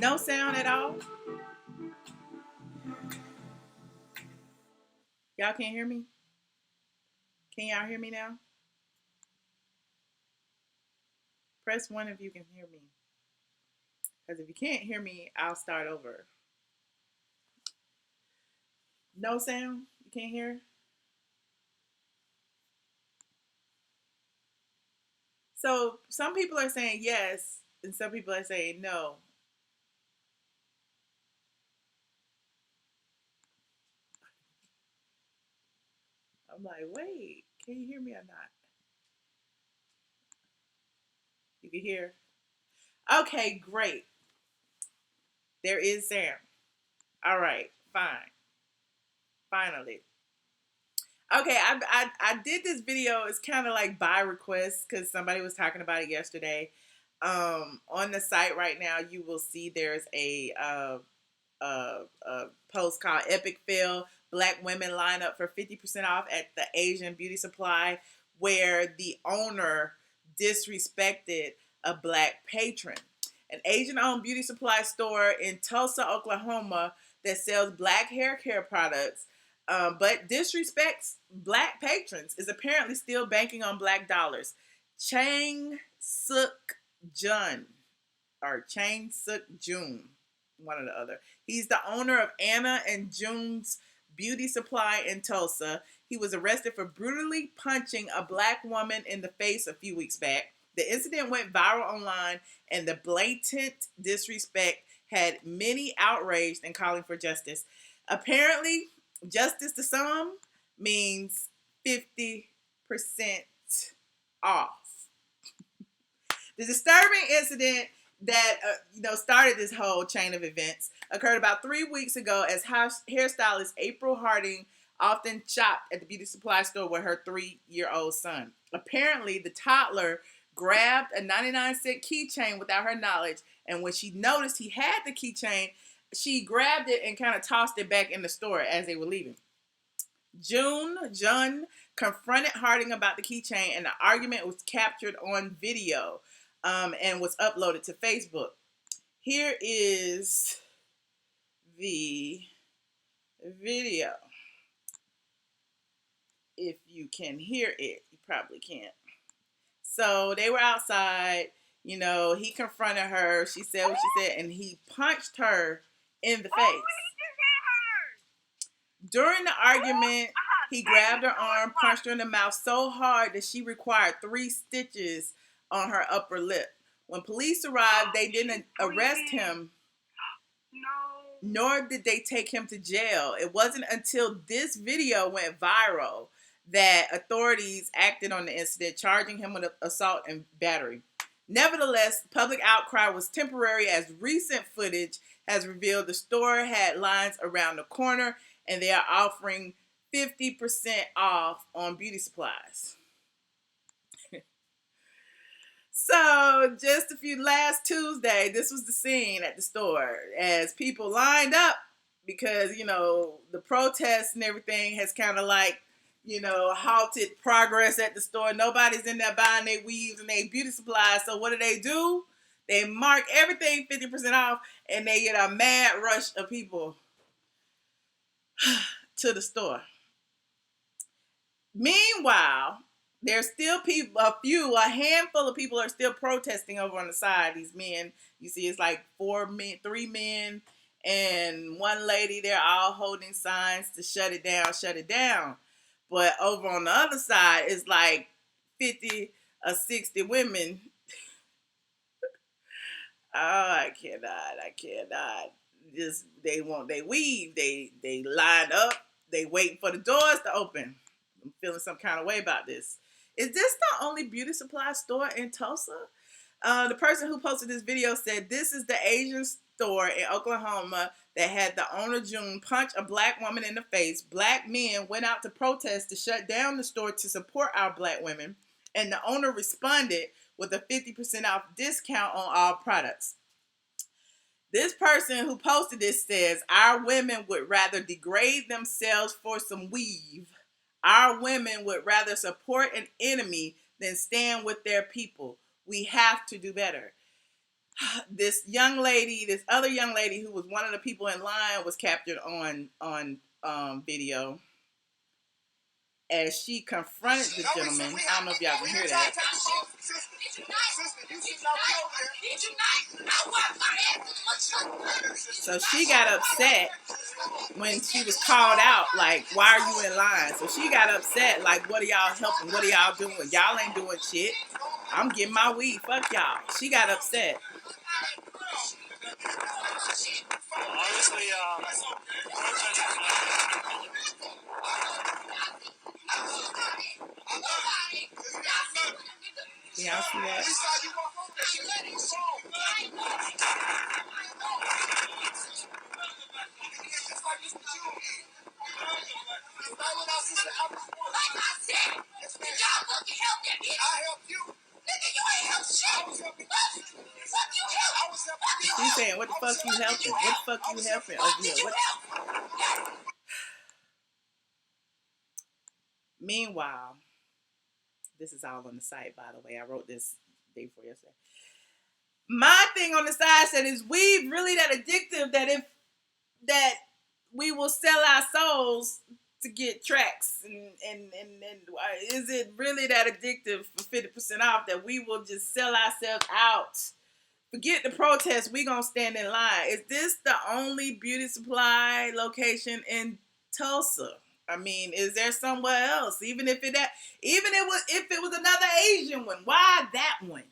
No sound at all? Y'all can't hear me? Can y'all hear me now? Press 1 if you can hear me. Because if you can't hear me, I'll start over. No sound? You can't hear? So some people are saying yes, and some people are saying no. I'm like, wait, can you hear me or not? You can hear? Okay, great. There is sound. All right, fine. Finally. Okay, I did this video. It's kind of like by request because somebody was talking about it yesterday. On the site right now, you will see there's a post called "Epic Fail: Black Women Line Up for 50% Off at the Asian Beauty Supply," where the owner disrespected a black patron. An Asian-owned beauty supply store in Tulsa, Oklahoma, that sells black hair care products but disrespects black patrons, is apparently still banking on black dollars. Chang Suk Jun, or Chang Suk Jun, one or the other. He's the owner of Anna and June's Beauty Supply in Tulsa. He was arrested for brutally punching a black woman in the face a few weeks back. The incident went viral online, and the blatant disrespect had many outraged and calling for justice. Apparently, justice to some means 50% off. The disturbing incident that started this whole chain of events occurred about 3 weeks ago as hairstylist April Harding often shopped at the beauty supply store with her 3-year-old son. Apparently, the toddler grabbed a 99-cent keychain without her knowledge, and when she noticed he had the keychain, she grabbed it and kind of tossed it back in the store as they were leaving. Jun confronted Harding about the keychain, and the argument was captured on video and was uploaded to Facebook. Here is the video. If you can hear it, you probably can't. So they were outside. He confronted her. She said what she said, and he punched her in the face. During the argument, he grabbed her arm, punched her in the mouth so hard that she required 3 stitches on her upper lip. When police arrived, they didn't arrest him, nor did they take him to jail. It wasn't until this video went viral that authorities acted on the incident, charging him with assault and battery. Nevertheless, public outcry was temporary as recent footage has revealed the store had lines around the corner and they are offering 50% off on beauty supplies. So just last Tuesday, this was the scene at the store as people lined up because, the protests and everything has kind of halted progress at the store. Nobody's in there buying their weaves and their beauty supplies. So what do? They mark everything 50% off and they get a mad rush of people to the store. Meanwhile, there's still people, a handful of people are still protesting over on the side. These men, you see, it's like 3 men and 1 lady. They're all holding signs to shut it down. But over on the other side, it's like 50 or 60 women. Oh, I cannot. Just they want they weave. They line up. They waiting for the doors to open. I'm feeling some kind of way about this. Is this the only beauty supply store in Tulsa? The person who posted this video said this is the Asian store in Oklahoma that had the owner June punch a black woman in the face. Black men went out to protest to shut down the store to support our black women, and the owner responded with a 50% off discount on all products. This person who posted this says, our women would rather degrade themselves for some weave. Our women would rather support an enemy than stand with their people. We have to do better. This young lady, this other young lady who was one of the people in line, was captured on video as she confronted the gentleman. I don't know if y'all can hear that. So she got upset when she was called out, like, why are you in line? So she got upset, like, what are y'all helping? What are y'all doing? Y'all ain't doing shit. I'm getting my weed. Fuck y'all. She got upset. Honestly, Y'all see that? She's saying, what the fuck you helping? What the fuck you helping over here? What? Meanwhile, this is all on the site, by the way. I wrote this day before yesterday. My thing on the side said, is weed really that addictive that we will sell our souls to get tracks, and is it really that addictive for 50% off that we will just sell ourselves out? Forget the protest, we gonna stand in line. Is this the only beauty supply location in Tulsa? I mean, is there somewhere else? Even if it was another Asian one, why that one?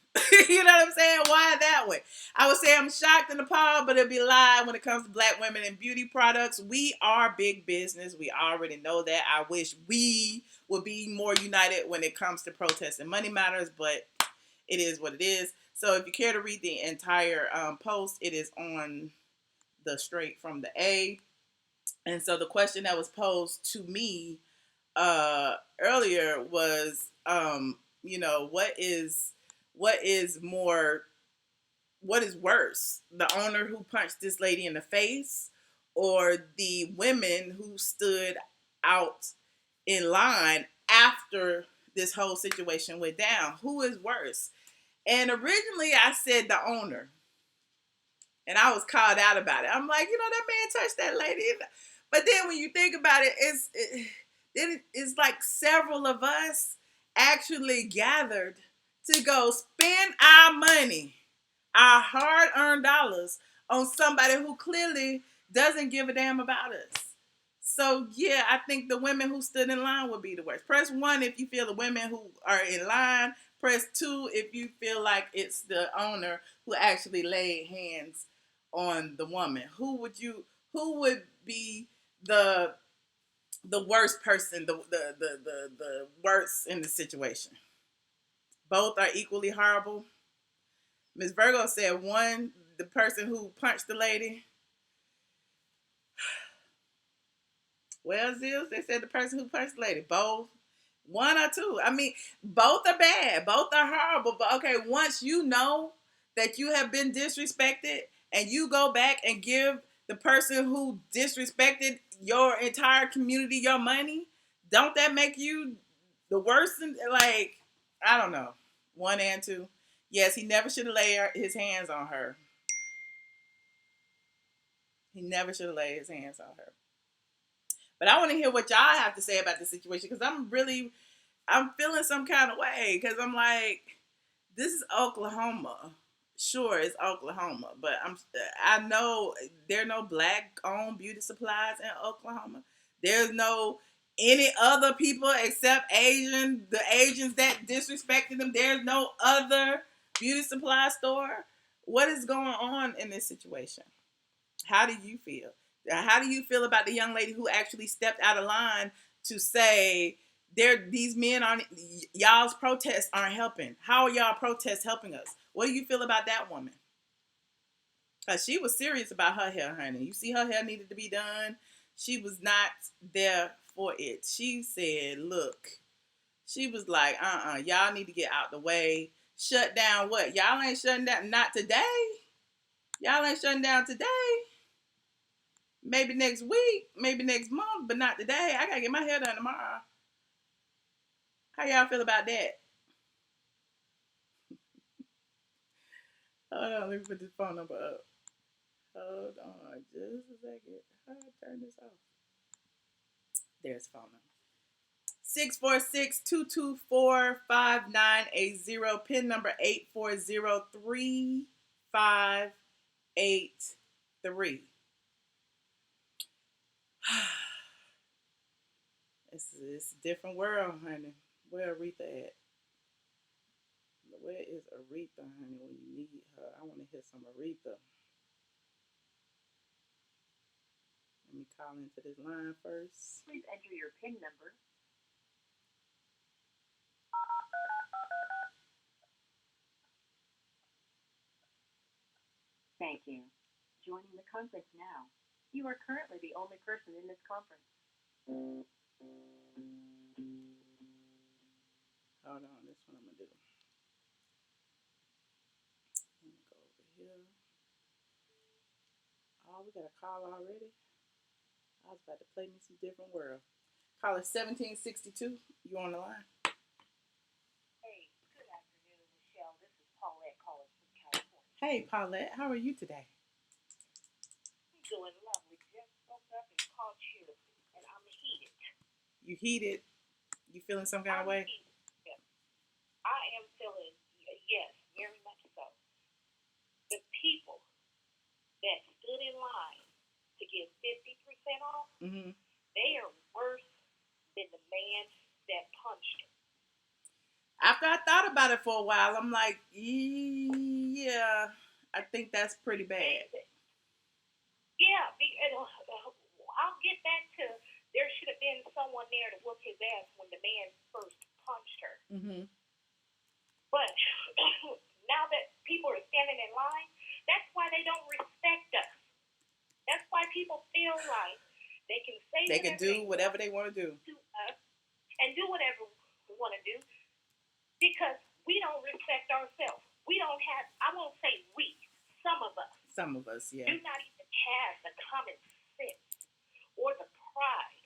You know what I'm saying? Why that way? I would say I'm shocked and appalled, but it'd be a lie when it comes to black women and beauty products. We are big business. We already know that. I wish we would be more united when it comes to protests and money matters, but it is what it is. So if you care to read the entire post, it is on the Straight from the A. And so the question that was posed to me earlier was, what is worse, the owner who punched this lady in the face, or the women who stood out in line after this whole situation went down? Who is worse? And originally I said the owner, and I was called out about it. I'm like, that man touched that lady. But then when you think about it, it's like several of us actually gathered to go spend our money, our hard-earned dollars, on somebody who clearly doesn't give a damn about us. So yeah, I think the women who stood in line would be the worst. Press 1 if you feel the women who are in line. Press 2 if you feel like it's the owner who actually laid hands on the woman. Who would be the worst person, the worst in the situation? Both are equally horrible. Ms. Virgo said one, the person who punched the lady. Well, Zills, they said the person who punched the lady. Both. One or two. I mean, both are bad. Both are horrible. But okay, once you know that you have been disrespected and you go back and give the person who disrespected your entire community your money, don't that make you the worst? Like, I don't know. 1 and 2. Yes, he never should have laid his hands on her. He never should have laid his hands on her. But I want to hear what y'all have to say about this situation, because I'm feeling some kind of way, because I'm like, this is Oklahoma. Sure, it's Oklahoma, but I know there are no black-owned beauty supplies in Oklahoma. There's no any other people except the Asians that disrespected them. There's no other beauty supply store. What is going on in this situation? How do you feel? How do you feel about the young lady who actually stepped out of line to say, these men aren't, y'all's protests aren't helping? How are y'all protests helping us? What do you feel about that woman? Because she was serious about her hair, honey. You see, her hair needed to be done. She was not there for it. She said, look, she was like, y'all need to get out the way. Shut down what? Y'all ain't shutting down, not today. Y'all ain't shutting down today. Maybe next week, maybe next month, but not today. I gotta get my hair done tomorrow. How y'all feel about that? Hold on, let me put this phone number up. Hold on, just a second. How do I turn this off? There's phone number. 646-224-5980. Pin number 8403583. It's a different world, honey. Where Aretha at? Where is Aretha, honey, when you need her? I want to hear some Aretha. Let me call into this line first. Please enter your PIN number. Thank you. Joining the conference now. You are currently the only person in this conference. Hold on, this one I'm gonna do. Let me go over here. Oh, we got a call already. I was about to play me some different world. Caller 1762. You on the line? Hey, good afternoon, Michelle. This is Paulette calling from California. Hey, Paulette. How are you today? I'm doing lovely. Just woke up and called you, and I'm heated. You heated? You feeling some kind of way? Yes. I am feeling, yes, very much so. The people that stood in line to get 50% off, they are worse than the man that punched her. After I thought about it for a while, I'm like, yeah, I think that's pretty bad. Yeah, I'll get back to there should have been someone there to whoop his ass when the man first punched her. But now that people are standing in line, that's why they don't respect us. That's why people feel like they can say they can do whatever they want to do to us and do whatever we want to do because we don't respect ourselves. We don't have, I won't say we, some of us, yeah, do not even have the common sense or the pride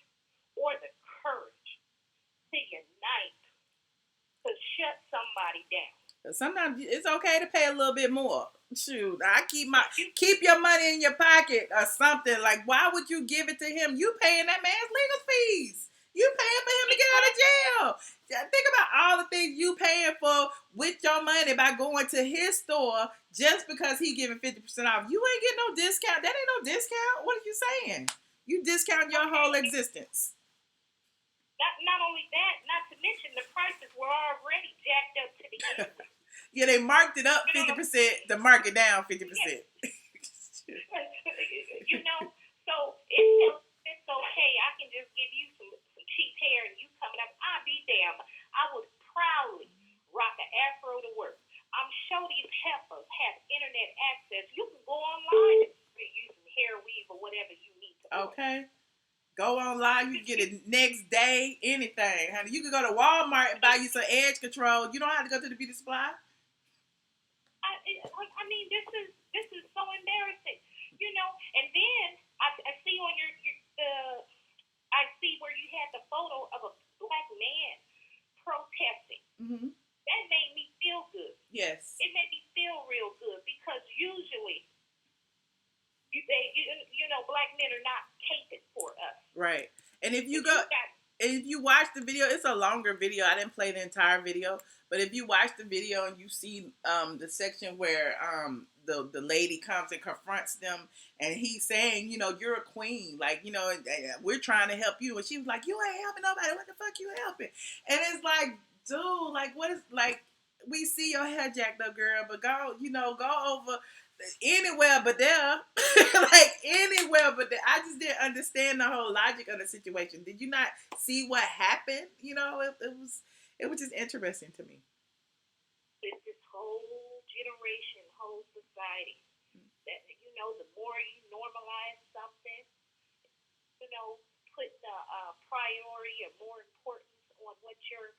or the courage to unite to shut somebody down. Sometimes it's okay to pay a little bit more. Shoot, I keep your money in your pocket or something. Like, why would you give it to him? You paying that man's legal fees. You paying for him to get out of jail. Think about all the things you paying for with your money by going to his store just because he giving 50% off. You ain't getting no discount. That ain't no discount. What are you saying? You discount your whole existence. Not only that, not to mention the prices were already jacked up to the end. Yeah, they marked it up 50% to mark it down 50%. Yeah. So it's okay. I can just give you some cheap hair and you coming up. I'll be damned. I would proudly rock an afro to work. I'm sure these heifers have internet access. You can go online and use some hair weave or whatever you need to. Okay. Go online, you can get it next day, anything, honey. You can go to Walmart and buy you some edge control. You don't have to go to the beauty supply. I mean, this is so embarrassing, And then I see on I see where you had the photo of a black man protesting. That made me feel good. Yes. It made me feel real good because usually, black men are not caping for us. Right. And if you if you watch the video, it's a longer video. I didn't play the entire video, but if you watch the video and you see the section where the lady comes and confronts them, and he's saying, you're a queen, like, we're trying to help you, and she was like, you ain't helping nobody. What the fuck you helping? And it's like, dude, like, what is, like, we see your hair jacked up, girl, but go over anywhere but there. Like, anywhere but there. I just didn't understand the whole logic of the situation. Did you not see what happened? It was just interesting to me. It's this whole generation, whole society that, the more you normalize something, put the priority or more importance on what your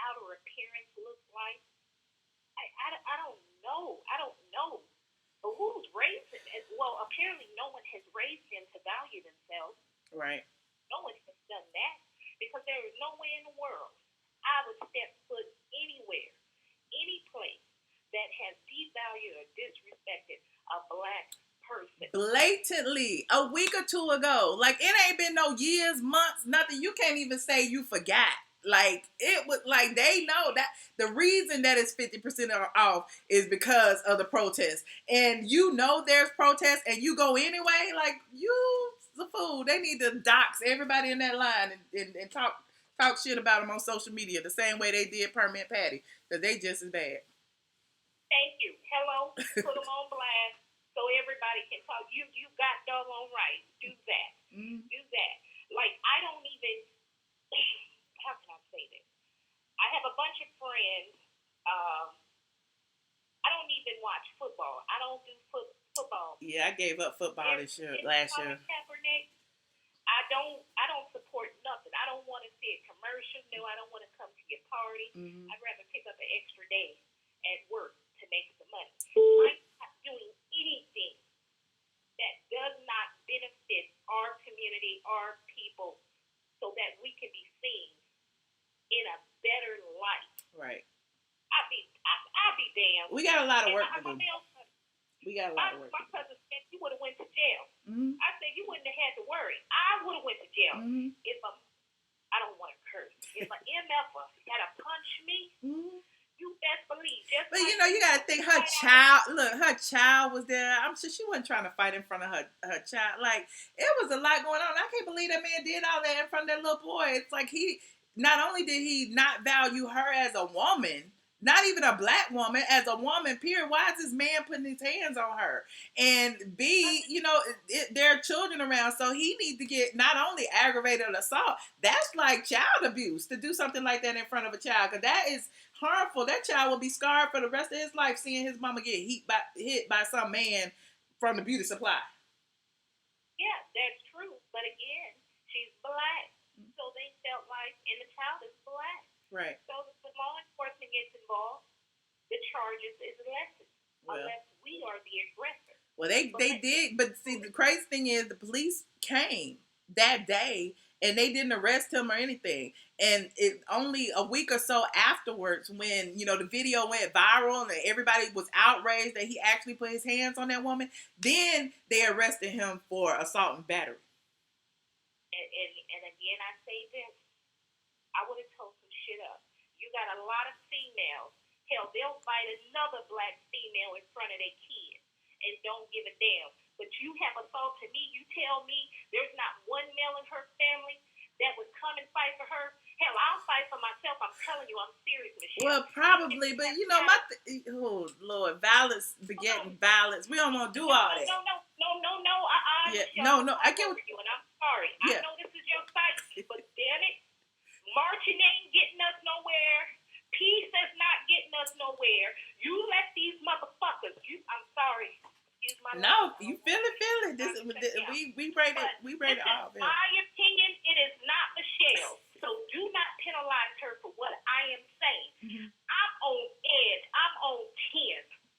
outer appearance looks like. I don't know. But who's raised him? Well, apparently no one has raised him to value themselves. Right. No one has done that because there is no way in the world I would step foot anywhere, any place that has devalued or disrespected a black person. Blatantly, a week or two ago. Like, it ain't been no years, months, nothing. You can't even say you forgot. Like, it was like they know that the reason that it's 50% off is because of the protest. And you know there's protests and you go anyway. Like, you the fool. They need to dox everybody in that line and talk shit about them on social media the same way they did Permit Patty. Because they just as bad. Thank you. Hello. Put them on blast so everybody can talk. You got doggone right. Do that. Do that. Like, I don't even, how can I say this? I have a bunch of friends. I don't even watch football. I don't do football. Yeah, I gave up football last year. Kaepernick, I don't support nothing. I don't want to see a commercial. No, I don't want to come to your party. I'd rather pick up an extra day at work to make some money. I'm not doing anything that does not benefit our community, our people, so that we can be seen in a better light. Right. I'll be damned. We got a lot of work to do. We got a lot of work. My cousin said you would have went to jail. I said you wouldn't have had to worry. I would have went to jail if I don't want to curse. If an MFer had to punch me, you best believe. But you know, you gotta think her child was there. I'm sure she wasn't trying to fight in front of her child. Like, it was a lot going on. I can't believe that man did all that in front of that little boy. It's like he not only did he not value her as a woman, not even a black woman, as a woman, period. Why is this man putting his hands on her? And B, you know, there are children around, so he needs to get not only aggravated assault, that's like child abuse to do something like that in front of a child, because that is harmful. That child will be scarred for the rest of his life seeing his mama get hit by some man from the beauty supply. Yeah, that's true. But again, she's black. So they felt like, and the child is black. Right. So the law enforcement gets involved, the charges is lessened, unless we are the aggressor. Well, they did, but see, the crazy thing is the police came that day and they didn't arrest him or anything. And it only a week or so afterwards, when, you know, the video went viral and everybody was outraged that he actually put his hands on that woman, then they arrested him for assault and battery. And again, I say this. I would have told some shit up. You got a lot of females. Hell, they'll fight another black female in front of their kids and don't give a damn. But you have assaulted me. You tell me there's not one male in her family that would come and fight for her. Hell, I'll fight for myself. I'm telling you, I'm serious, Michelle. Well, probably, but you know, oh Lord, violence begetting violence. We don't want to do all that. No. Yeah, Michelle, no. I get what you, and I'm sorry. Yeah. I know this is your site, but damn it, marching ain't getting us nowhere. Peace is not getting us nowhere. You let these motherfuckers. I'm sorry. Excuse my no, you feel it. We rated all this. My opinion, it is not Michelle. So do not penalize her for what I am saying. I'm on edge. I'm on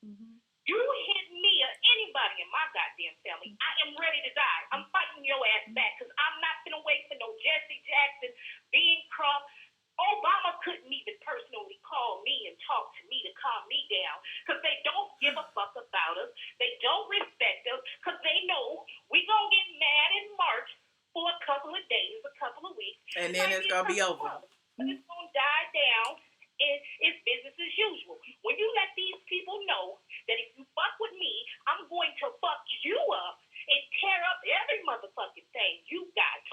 10. You hit me or anybody in my goddamn family, I am ready to die. I'm fighting your ass back because I'm not going to wait for no Jesse Jackson, being Crump. Obama couldn't even personally call me and talk to me to calm me down because they don't give a fuck about us. They don't respect us because they know we going to get mad in March for a couple of days, a couple of weeks. And then it's going to be over. But it's going to die down. It's business as usual. When you let these people know that if you fuck with me, I'm going to fuck you up and tear up every motherfucking thing you got,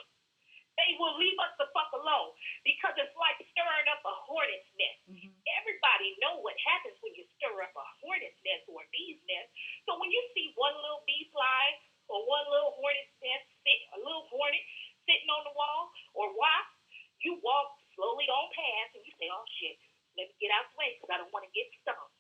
they will leave us the fuck alone because it's like stirring up a hornet's nest. Everybody know what happens when you stir up a hornet's nest or a bee's nest. So when you see one little bee fly or one little hornet's nest, a little hornet sitting on the wall or wasp, you walk slowly on past and you say, oh shit, let me get out the way because I don't want to get stung.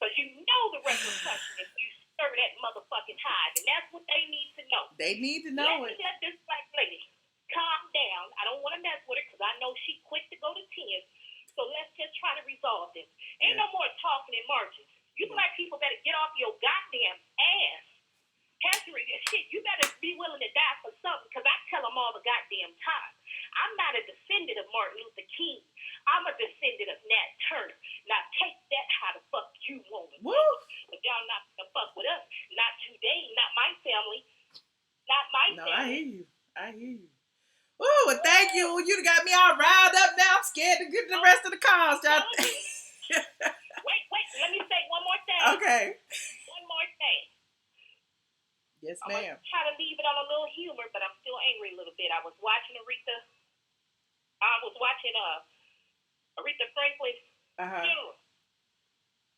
Because you know the repercussion if you stir that motherfucking hive, and that's what they need to know. They need to know Let this black lady calm down. I don't want to mess with her because I know she quick to go to 10. So let's just try to resolve this. Ain't no more talking and marching. You black people better get off your goddamn ass. Shit, you better be willing to die for something because I tell them all the goddamn time. I'm not a descendant of Martin Luther King. I'm a descendant of Nat Turner. Now take that how the fuck you want to. Woo! But y'all not gonna fuck with us. Not today. Not my family. Not my No, family. I hear you. I hear you. Ooh, well, thank you. You got me all riled up now. I'm scared to get the rest of the calls, y'all. Wait. Let me say one more thing. Okay. One more thing. Yes, I'm ma'am. going to try to leave it on a little humor, but I'm still angry a little bit. I was watching Aretha Franklin's funeral.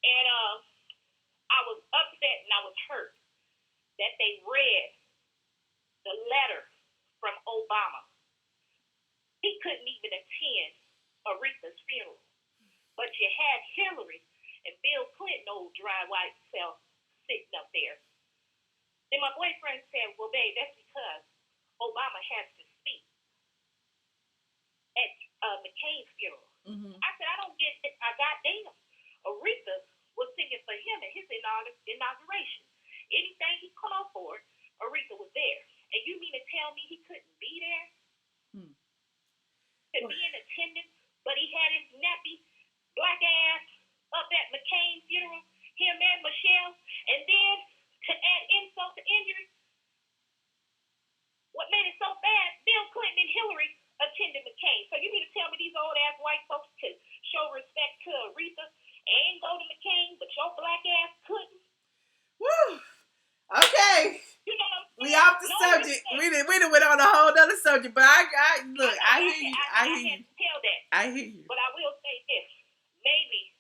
And I was upset and I was hurt that they read the letter from Obama. He couldn't even attend Aretha's funeral. But you had Hillary and Bill Clinton, old dry white self, sitting up there. Then my boyfriend said, well, babe, that's because Obama has to speak at McCain's funeral. I said, I don't get it. I goddamn. Aretha was singing for him at his inauguration. Anything he called for, Aretha was there. And you mean to tell me he couldn't be there? To be in attendance, but he had his nappy black ass up at McCain's funeral, him and Michelle, and then to add insult to injury, what made it so bad, Bill Clinton and Hillary attended McCain. So you mean to tell me these old ass white folks could show respect to Aretha and go to McCain, but your black ass couldn't? Woo! Okay. You know what I'm saying? We off the subject. We done went on a whole other subject, but I hear you. I hear you. Tell that. I hear you. But I will say this. Maybe,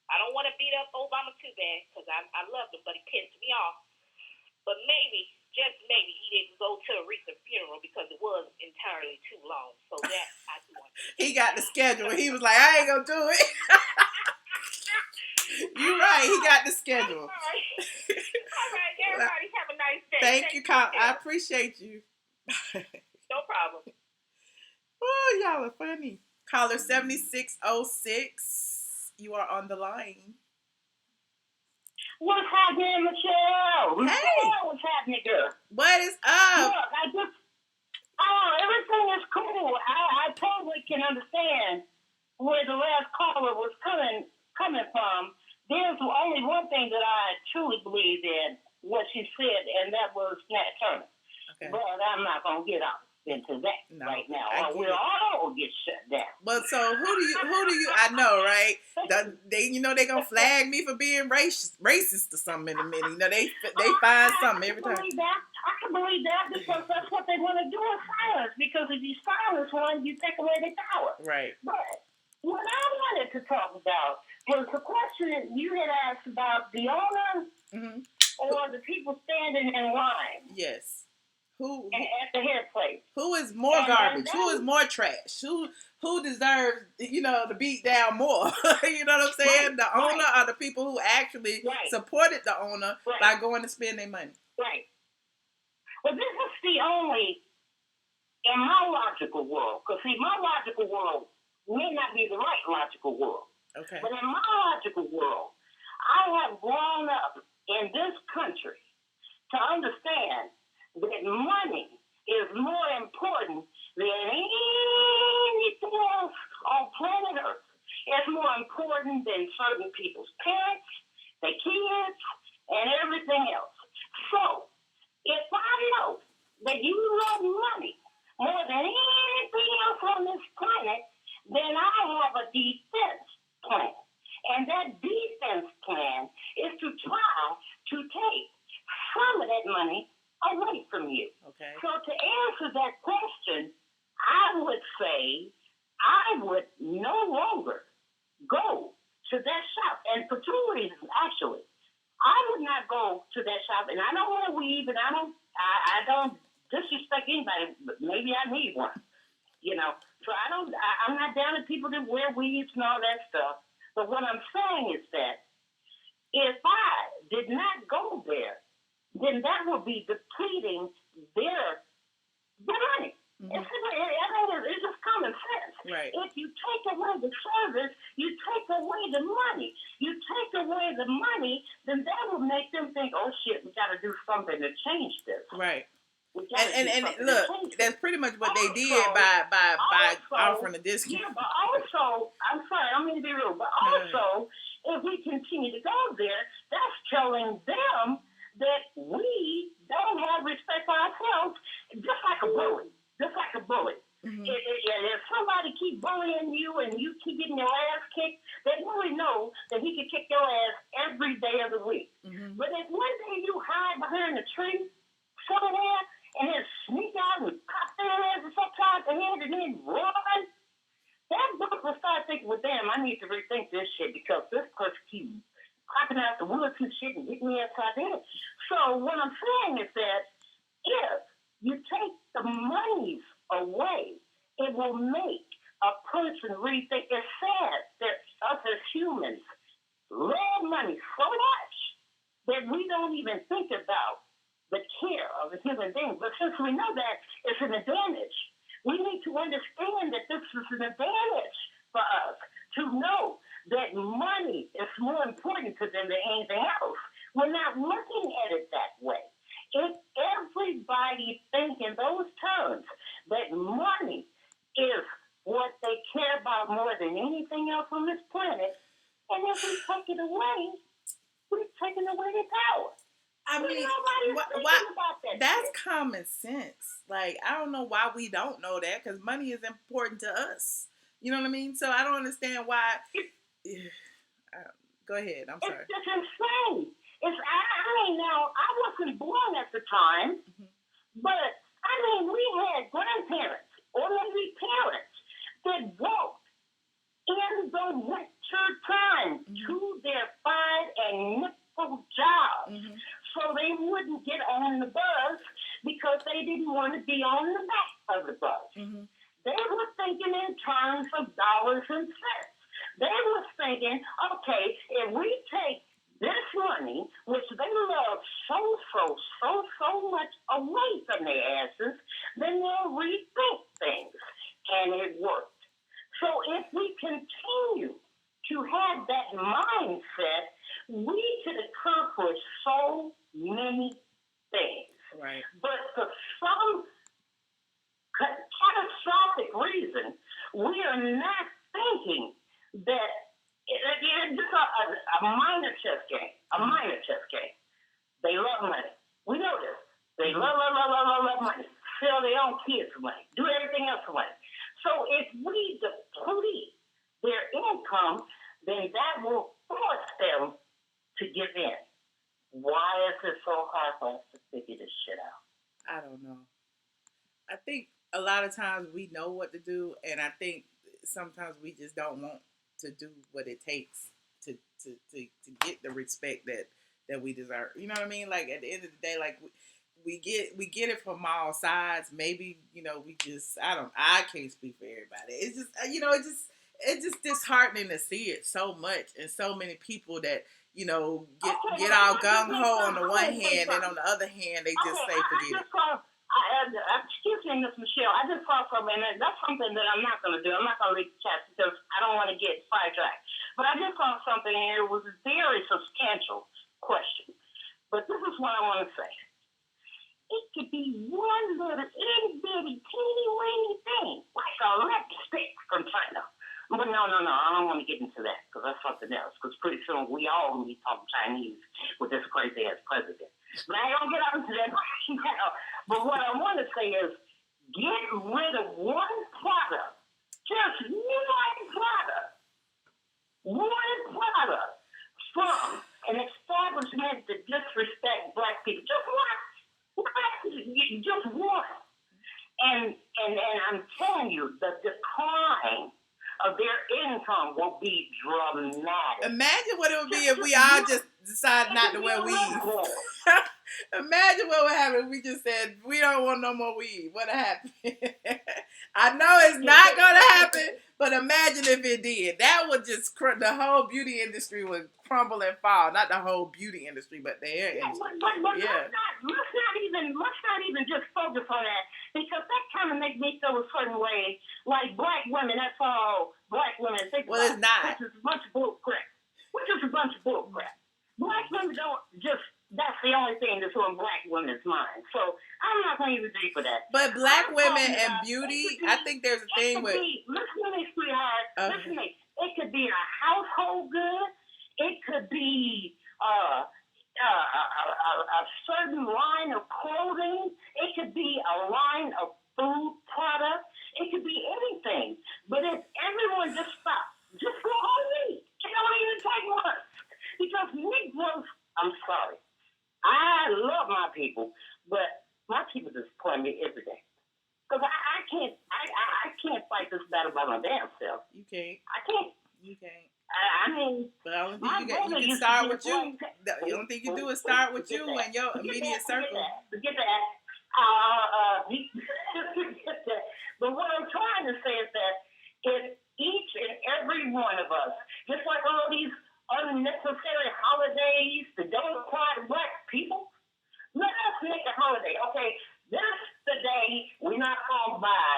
I don't want to beat up Obama too bad, because I loved him, but he pissed me off. But maybe, just maybe, he didn't go to Aretha's funeral because it was entirely too long. So that I do want to. He got the schedule. He was like, I ain't gonna do it. You're right. He got the schedule. All right. Everybody have a nice day. Thank you, Kyle. I appreciate you. No problem. Oh, y'all are funny. Caller 7606. You are on the line. What's happening, Michelle? Hey. Michelle, what's happening, girl? What is up? Look, everything is cool. I totally can understand where the last caller was coming from. There's only one thing that I truly believe in, what she said, and that was Nat Turner. Okay. But I'm not going to get off into that right now, or we'll all get shut down. But so who do you? I know, right? They gonna flag me for being racist or something in a minute. They find something every time. I can believe that because that's what they want to do is silence. Because if you silence one, you take away their power. Right. But what I wanted to talk about was the question that you had asked about the owner or the people standing in line. Yes. Who at the hair place? Who is more garbage? Who is more trash? Who deserves to beat down more? You know what I'm saying? The owner or the people who actually supported the owner by going to spend their money. Right. Well, this is the only in my logical world. Because see, my logical world may not be the right logical world. Okay. But in my logical world, I have grown up in this country to understand that money is more important than anything else on planet Earth. It's more important than certain people's parents, their kids, and everything else. So, if I know that you love money more than anything else on this planet, then I have a defense plan. And that defense plan is to try to take some of that money away from you. Okay. So to answer that question, I would say I would no longer go to that shop. And for two reasons, actually. I would not go to that shop, and I don't want to weave, and I don't disrespect anybody, but maybe I need one. So I'm not down to people that wear weaves and all that stuff. But what I'm saying is that if I did not go there, then that will be depleting their money. It's just common sense. Right. If you take away the service, you take away the money. You take away the money, then that will make them think, oh shit, we got to do something to change this. Right. And look, that's pretty much what they did by offering a discount. Yeah, but also, I'm sorry, I don't mean to be rude, but also, if we continue to go there, that's telling them that we don't have respect for ourselves, just like a bully. Just like a bully. Mm-hmm. If somebody keep bullying you and you keep getting your ass kicked, they really know that he can kick your ass every day of the week. Mm-hmm. But if one day you hide behind a tree somewhere and then sneak out and pop their ass upside the head and then run, that book will start thinking, well, damn, I need to rethink this shit because this person keeps popping out the woods and shit and hitting me upside the head. So what I'm saying is that if you take the monies away, it will make a person rethink. It's sad that us as humans love money so much that we don't even think about the care of a human being. But since we know that it's an advantage, we need to understand that this is an advantage for us to know that money is more important to them than anything else. We're not looking at it that way. If everybody thinks in those terms that money is what they care about more than anything else on this planet, and if we take it away, we're taking away their power. I mean, that's common sense. Like, I don't know why we don't know that, because money is important to us. You know what I mean? So I don't understand why. Go ahead. I'm sorry. It's just insane. I wasn't born at the time, but we had grandparents or maybe parents that walked in the winter time to their 5 and nickel jobs. So they wouldn't get on the bus because they didn't want to be on the back of the bus. They were thinking in terms of dollars and cents. They were thinking, okay, if we take this money, which they love so much away from their asses, then they'll rethink things. And it worked. So if we continue to have that mindset, we could accomplish so many things. Right. But for some catastrophic reason, we are not thinking that it's just a minor chess game. They love money. We know this. They love money. Sell their own kids for money. Do everything else for money. So if we deplete their income, then that will force them to give in. Why is it so hard for us to figure this shit out? I don't know. I think a lot of times we know what to do, and I think sometimes we just don't want to do what it takes to get the respect that we deserve. You know what I mean? Like, at the end of the day, like, we get it from all sides. Maybe, we just, I can't speak for everybody. It's just, it's just disheartening to see it so much, and so many people that, get all gung-ho on the one hand, and on the other hand, they just say forget it. Excuse me, Miss Michelle. I just saw something, and that's something that I'm not going to do. I'm not going to read the chat because I don't want to get sidetracked. But I just saw something, and it was a very substantial question. But this is what I want to say. It could be one little itty-bitty, teeny-weeny thing, like a lipstick from China. But no, I don't want to get into that because that's something else. Because pretty soon we all will be talking Chinese with this crazy-ass president. But I ain't going to get into that right now. But what I want to say is get rid of one product, just one product from an establishment that disrespects black people. Just one. And I'm telling you, the decline of their income will be dramatic. Imagine what it would be if we all just decided not to wear weave. Imagine what would happen if we just said, we don't want no more weed. What would happen? I know it's not going to happen, but imagine if it did. That would just, the whole beauty industry would crumble and fall. Not the whole beauty industry, but the hair industry. But let's not even just focus on that, because that kind of makes me feel a certain way. Like black women, that's all black women think about. Well, it's not. Which is a bunch of bull crap. Black women don't just, that's the only thing that's on black women's mind. So I'm not going to even deep for that. But black women and beauty, I think there's a thing with... Listen to me, sweetheart. Listen to me. It could be a household good. It be a certain line of clothing. It could be a line of food products. It could be anything. But if everyone just stops, just go home and eat. It don't even take much. Because Negroes, I'm sorry. I love my people, but my people disappoint me every day. Because I can't fight this battle by my damn self. You can't. I can't. You can't. I mean, but the only thing you can start with you. The only thing you do is start with you and your immediate circle. Forget that. Forget that. But what I'm trying to say is that if each and every one of us, just like all these unnecessary holidays that don't apply to black people, let us make a holiday. Okay, this is the day we're not going to buy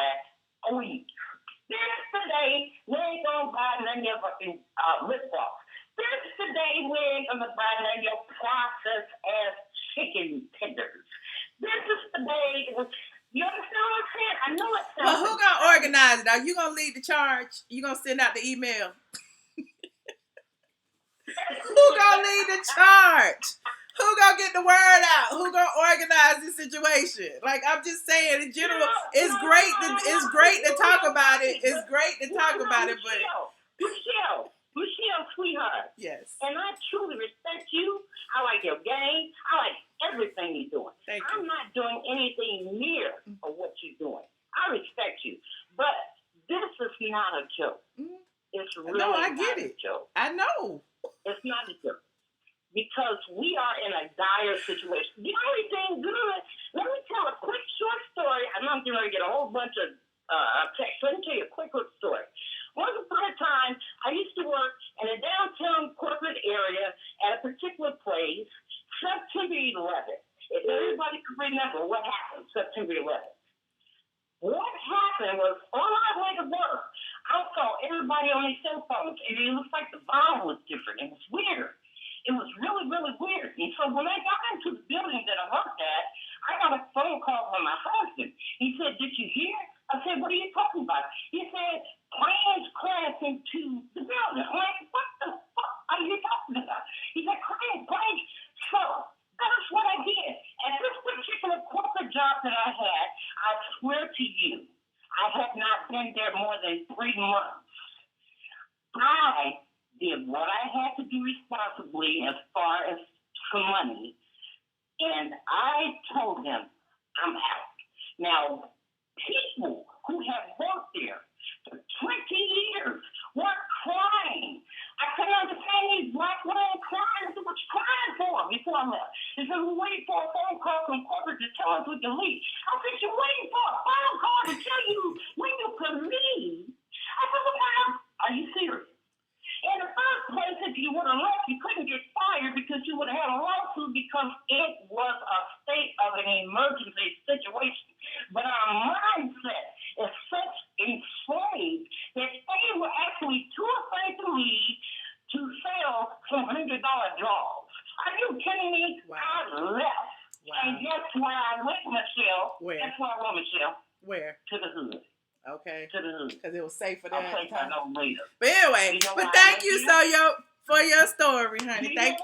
a week. This is the day we ain't going to buy none of your fucking lip gloss. This is the day we ain't going to buy none of your processed ass chicken tenders. This is the day. You understand what I'm saying? I know it sounds. Well, who gonna organize it? Are you gonna lead the charge? You gonna send out the email? Who gonna lead the charge? Who gonna get the word out? Who gonna organize this situation? Like, I'm just saying, in general, it's great to talk about it. It's great to talk about it, but Michelle, sweetheart. Yes. And I truly respect you. I like your game. I like everything you're doing. Thank you. I'm not doing anything near of what you're doing. I respect you. But this is not a joke. Mm-hmm. It's really I get not it. a joke. I know. It's not a joke. Because we are in a dire situation. The only thing good, let me tell a quick short story. I'm not going to get a whole bunch of text. Let me tell you a quick story. Once upon a time, I used to work in a downtown corporate area at a particular place, September 11th. If everybody can remember what happened September 11th. What happened was, on our way to work, I saw everybody on their cell phones, and it looked like the vibe was different. It was weird. It was really, really weird. And so when I got into the building that I worked at, I got a phone call from my husband. He said, "Did you hear?" I said, "What are you talking about?" He said, "Planes crashed into the building." I'm like, "What the fuck are you talking about?" He said, "Planes." So that's what I did. At this particular corporate job that I had, I swear to you, I had not been there more than 3 months. I did what I had to do responsibly as far as some money, and I told them I'm out. Now, people who have worked there for 20 years were crying. I couldn't understand these black women crying. They were crying for before I left. They said, "We're waiting for a phone call from corporate to tell us we can leave." I said, "You're waiting for a phone call to tell you when you can leave?" I said, "Well, are you serious?" In the first place, if you would have left, you couldn't get fired because you would have had a lawsuit because it was a state of an emergency situation. But our mindset is such enslaved that they were actually too afraid to leave to sell some $100 jobs. Are you kidding me? Wow. I left. Wow. And guess where I went, Michelle? Where? Guess where I went, Michelle? Where? To the hood. Okay. To the hood. Because it was safe for I'll that tell you time. no later. But anyway, but thank you, for your story, honey. Thank you.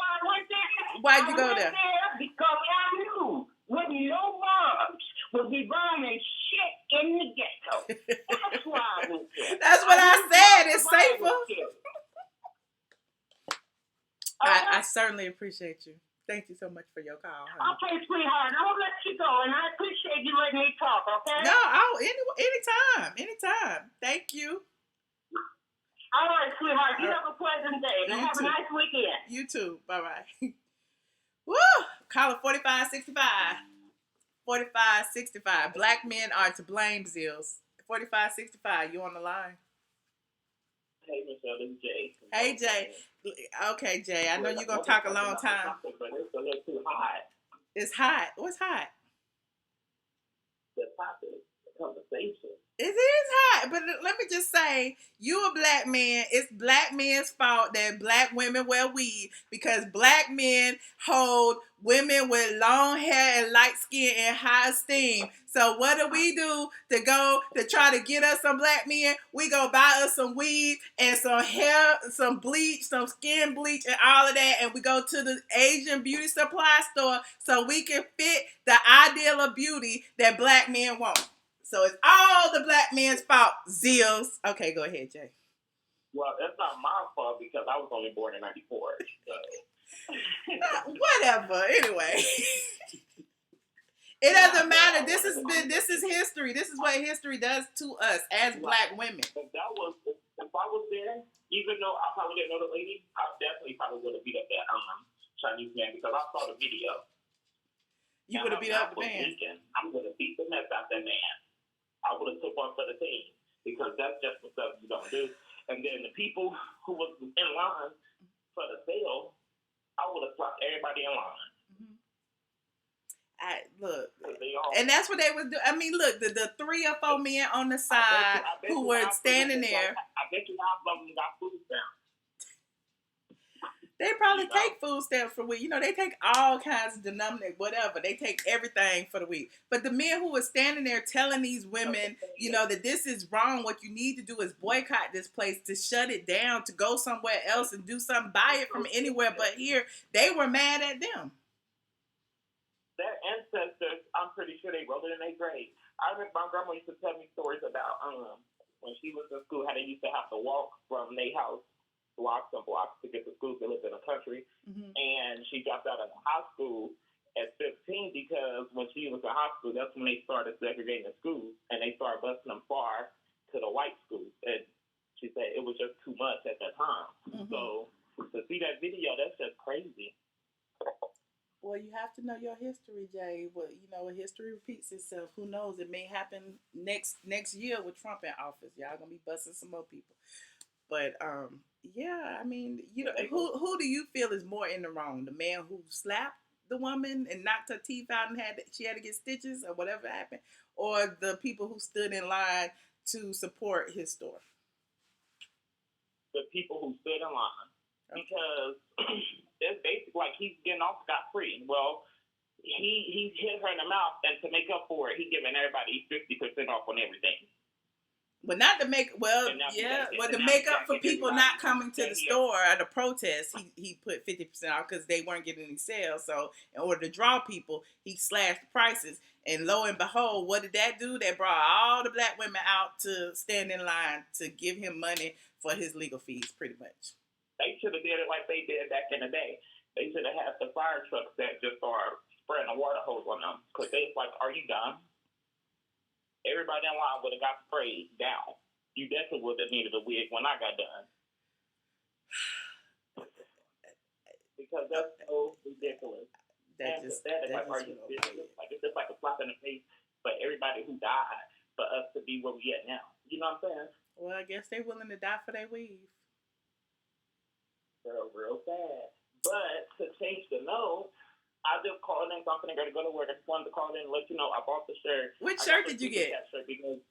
Why'd you go there? Because I knew when no moms would be bombing shit in the ghetto. That's why I went there. That's what I said. It's safer. I certainly appreciate you. Thank you so much for your call, honey. Okay, sweetheart. I'm going to let you go, and I appreciate you letting me talk, okay? No, anytime. Thank you. All right, sweetheart. You have a pleasant day, and have too. a nice weekend. You too. Bye-bye. Woo! Call it 4565. 4565. Black men are to blame, Zills. 4565. You on the line? Hey, Michelle, this is Jay. Hey, Jay. Okay, Jay. I know you're going to talk a long time. But it's a little too hot. It's hot. What's hot? The topic, the conversation. It is hot, but let me just say, you a black man. It's black men's fault that black women wear weave because black men hold women with long hair and light skin in high esteem. So what do we do to go to try to get us some black men? We go buy us some weave and some hair, some bleach, some skin bleach, and all of that, and we go to the Asian beauty supply store so we can fit the ideal of beauty that black men want. So it's all the black man's fault, Zills. Okay, go ahead, Jay. Well, that's not my fault because I was only born in '94. So. Whatever. Anyway, it doesn't matter. This is history. This is what history does to us as black women. If I was there, even though I probably didn't know the lady, I definitely probably would have beat up that Chinese man because I saw the video. You would have beat up the man. I'm gonna beat the mess out that man. I would have took one for the team because that's just what stuff you don't do. And then the people who was in line for the sale, I would have swapped everybody in line. Look, and that's what they would do. I mean, look, the 3 or 4 men on the side who were standing there. I bet you half of them got food stamps. They probably take food stamps for weed. You know, they take all kinds of denominator, whatever. They take everything for the weed. But the men who were standing there telling these women, you know, that this is wrong, what you need to do is boycott this place, to shut it down, to go somewhere else and do something, buy it from anywhere but here. They were mad at them. Their ancestors, I'm pretty sure they wrote it in their grave. I remember my grandma used to tell me stories about when she was in school, how they used to have to walk from their house blocks and blocks to get to school. They lived in the country. And she dropped out of high school at 15 because when she was in high school, that's when they started segregating the schools and they started busing them far to the white schools. And she said it was just too much at that time. So to see that video, that's just crazy. Well, you have to know your history, Jay. Well, you know, history repeats itself. Who knows? It may happen next year with Trump in office. Y'all gonna be busting some more people. But yeah, I mean, you know, who do you feel is more in the wrong? The man who slapped the woman and knocked her teeth out and she had to get stitches or whatever happened, or the people who stood in line to support his store? The people who stood in line, because it's basically like he's getting off scot free. Well, he hit her in the mouth, and to make up for it, he giving everybody 50% off on everything. But not to make, well, yeah, but to make up for people not coming to the store at a protest, he put 50% off because they weren't getting any sales. So in order to draw people, he slashed the prices. And lo and behold, what did that do? That brought all the black women out to stand in line to give him money for his legal fees, pretty much. They should have did it like they did back in the day. They should have had the fire trucks that just are spreading a water hose on them. Because they like, are you done? Everybody in line would have got sprayed down. You definitely would have needed a wig when I got done. Because that's so ridiculous. It's just like a slap in the face for everybody who died for us to be where we at now. You know what I'm saying? Well, I guess they're willing to die for their weave. They're real sad. But to change the note, I just called in, so I'm going to go to work. I just wanted to call in and let you know I bought the shirt. Which shirt did you get? That shirt because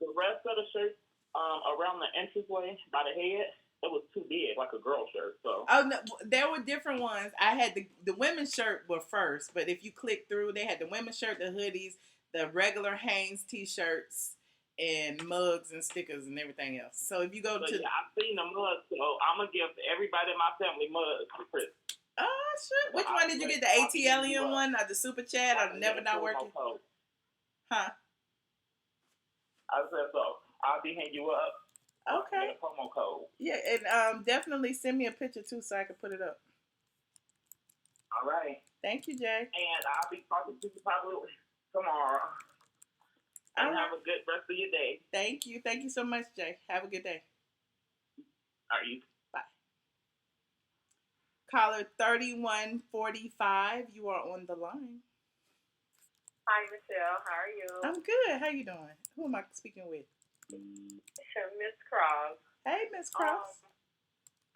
the rest of the shirts around the entryway by the head, it was too big, like a girl shirt. So. Oh no, there were different ones. I had the women's shirt were first, but if you click through, they had the women's shirt, the hoodies, the regular Hanes t-shirts, and mugs and stickers and everything else. So if you go to, yeah, I've seen the mugs. So I'm gonna give everybody in my family mugs for Christmas. Oh shit! Which one did you get? The ATLian one, or the Super Chat, or the Never Not Working? Huh? I said so. I'll be hanging you up. Okay. A promo code. Yeah, and definitely send me a picture too, so I can put it up. All right. Thank you, Jay. And I'll be talking to you probably tomorrow. And have a good rest of your day. Thank you. Thank you so much, Jay. Have a good day. All right. Bye. Caller 3145, you are on the line. Hi, Michelle. How are you? I'm good. How you doing? Who am I speaking with? Miss Cross. Hey, Miss Cross.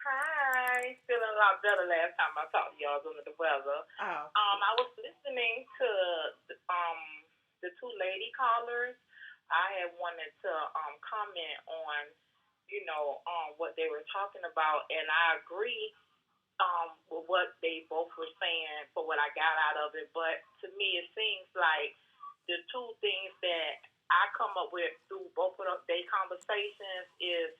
Hi. Feeling a lot better last time I talked to y'all. I was under the weather. Oh. I was listening to the two lady callers. I had wanted to comment on, what they were talking about, and I agree with what they both were saying for what I got out of it. But to me, it seems like the two things that I come up with through both of their conversations is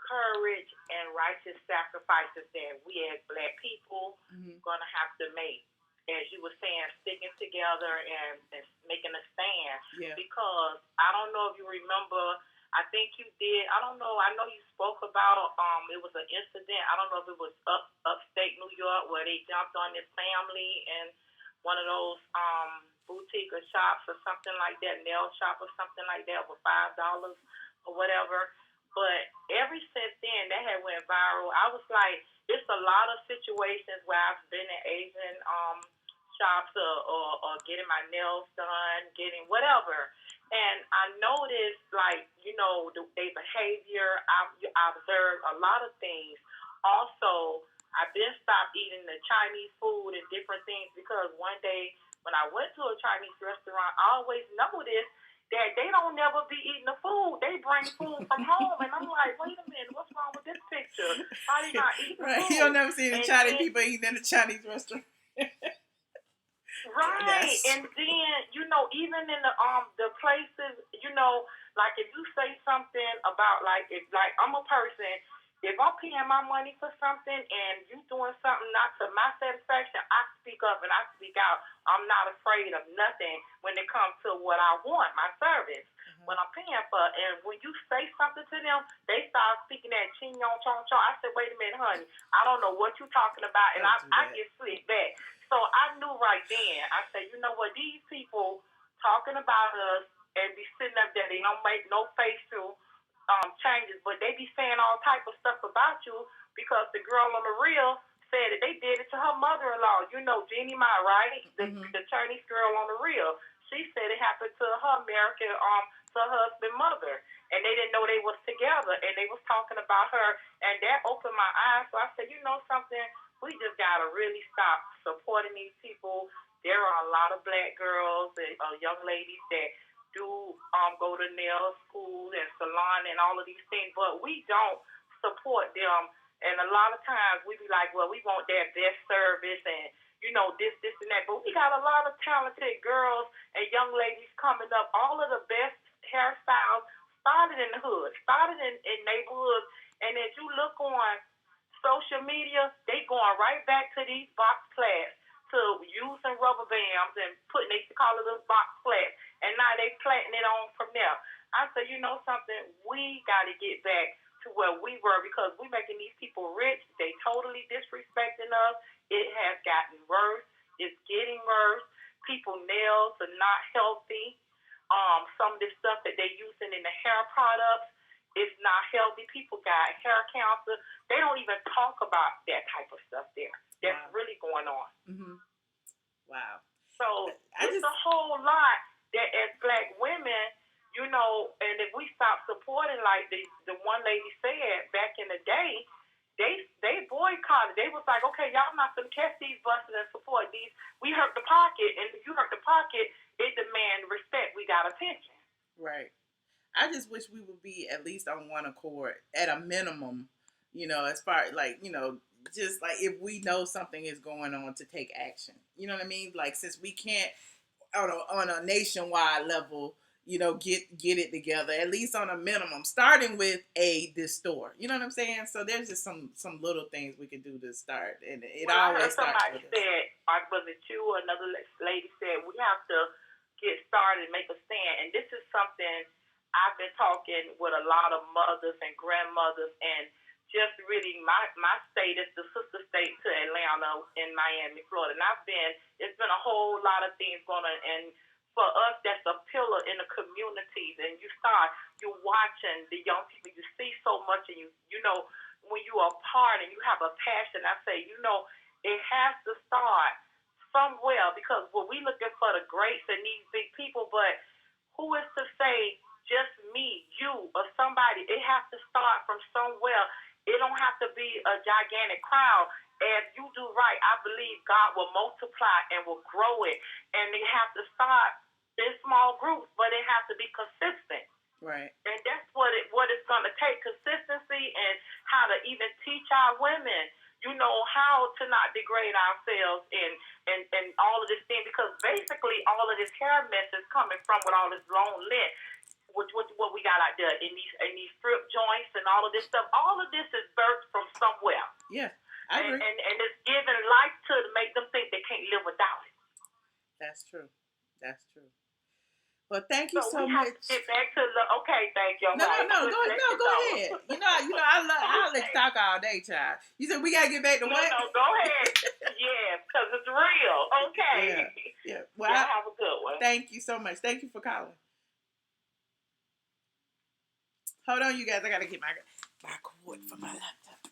courage and righteous sacrifices that we as black people gonna have to make. As you were saying, sticking together and making a stand. Yeah. Because I don't know if you remember, I think you did. I don't know. I know you spoke about it was an incident. I don't know if it was upstate New York where they jumped on this family and one of those boutique or shops or something like that, nail shop or something like that for $5 or whatever. But ever since then, that had went viral. I was like, it's a lot of situations where I've been in Asian shops or getting my nails done, getting whatever. And I noticed, like, their behavior. I observed a lot of things. Also, I've been stopped eating the Chinese food and different things because one day when I went to a Chinese restaurant, I always noticed that they don't never be eating the food. They bring food from home, and I'm like, wait a minute, what's wrong with this picture? How they not eating right. food? You'll never see the Chinese people eating in a Chinese restaurant. Right, yes. And then even in the places, like if you say something about like if like I'm a person, if I'm paying my money for something and you doing something not to my satisfaction, I speak up and I speak out. I'm not afraid of nothing when it comes to what I want, my service. When I'm paying for, and when you say something to them, they start speaking that chignon chong chong. I said, wait a minute, honey, I don't know what you're talking about, and I get slick back. So I knew right then. I said, you know what, these people talking about us and be sitting up there, they don't make no facial changes, but they be saying all type of stuff about you because the girl on the reel said that they did it to her mother-in-law. You know, Jeannie Mai, right? The Chinese girl on the reel. She said it happened to her American to her husband mother, and they didn't know they was together, and they was talking about her, and that opened my eyes. So I said, you know something, we just gotta really stop supporting these people. There are a lot of black girls and young ladies that do go to nail school and salon and all of these things, but we don't support them. And a lot of times we be like, well, we want that best service and this and that. But we got a lot of talented girls and young ladies coming up. All of the best hairstyles started in the hood, started in neighborhoods. And as you look on social media, they going right back to these box flats, to using rubber bands and putting, they call it a box flat. And now they planting it on from there. I said, you know something, we got to get back to where we were because we making these people rich. They totally disrespecting us. It has gotten worse. It's getting worse. People nails are not healthy. Some of the stuff that they're using in the hair products is not healthy. People got hair cancer. They don't even talk about that type of stuff there. That's really going on. Mm-hmm. Wow. So it's a whole lot that as black women, and if we stop supporting, like the one lady said back in the day, they boycotted. They was like, okay, y'all not gonna catch these buses and support these. We hurt the pocket, and if you hurt the pocket, it demand respect. We got attention. Right. I just wish we would be at least on one accord at a minimum. As far like just like if we know something is going on to take action. You know what I mean? Like since we can't on a nationwide level, get it together, at least on a minimum, starting with this store. You know what I'm saying? So there's just some little things we could do to start, and it always starts with us. Somebody said, was it you or another lady said, we have to get started and make a stand, and this is something I've been talking with a lot of mothers and grandmothers, and just really my state is the sister state to Atlanta in Miami, Florida, and it's been a whole lot of things going on, and for us, that's a pillar in the communities. And you're watching the young people. You see so much, and when you are part and you have a passion. I say, it has to start somewhere because we looking for the greats and these big people, but who is to say just me, you, or somebody? It has to start from somewhere. It don't have to be a gigantic crowd. If you do right, I believe God will multiply and will grow it. And they have to start in small groups, but it has to be consistent. Right. And that's what it's gonna take, consistency, and how to even teach our women, how to not degrade ourselves and all of this thing, because basically all of this hair mess is coming from with all this long length, which what we got out there in these strip joints and all of this stuff. All of this is birthed from somewhere. Yeah, I agree. And it's giving life to make them think they can't live without it. That's true. That's true. Well, thank you so we much. Have to get back to the thank you. No, go ahead. I'll let you talk all day, child. You said we gotta get back to what? No, go ahead. Yeah, because it's real. Okay. Yeah. Well, have a good one. Thank you so much. Thank you for calling. Hold on, you guys. I gotta get my cord for my laptop.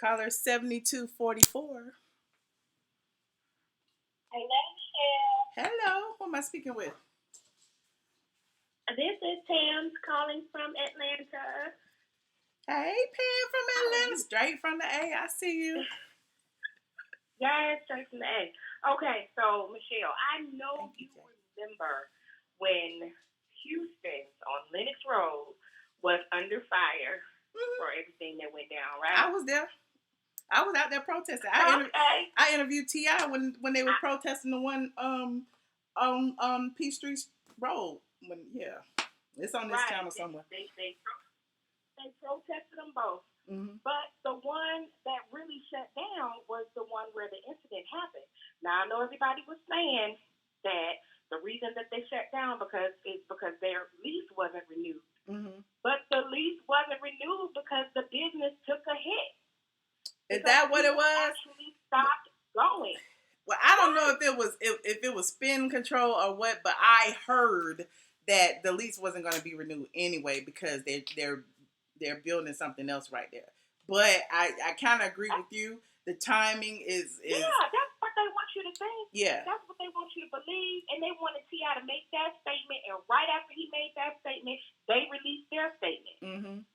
Caller 7244. Hello, Michelle. Hello. Who am I speaking with? This is Tam calling from Atlanta. Hey, Pam from Atlanta. Straight from the A. I see you. Yes, straight from the A. Okay, so, Michelle, I know you remember when Houston on Lenox Road was under fire for everything that went down, right? I was there. I was out there protesting. I interviewed T.I. when they were protesting the one on Peachtree Road. It's on this channel somewhere. They protested them both. Mm-hmm. But the one that really shut down was the one where the incident happened. Now, I know everybody was saying that the reason that they shut down because their lease wasn't renewed. Mm-hmm. But the lease wasn't renewed because the business took a hit. Is that what it was? Actually stopped going. Well, I don't know if it was spin control or what, but I heard that the lease wasn't going to be renewed anyway because they're building something else right there. But I kind of agree with you. The timing is that's what they want you to think. Yeah, that's what they want you to believe, and they wanted T.I. to make that statement. And right after he made that statement, they released their statement.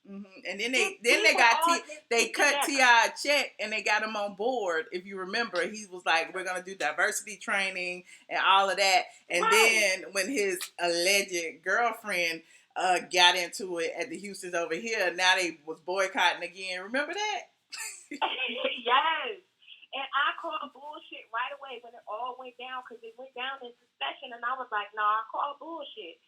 And then they cut T.I. a check and they got him on board. If you remember, he was like, "We're gonna do diversity training and all of that." And then when his alleged girlfriend got into it at the Houston's over here, now they was boycotting again. Remember that? Yes. And I called bullshit right away when it all went down because it went down in succession, and I was like, "No, I call bullshit."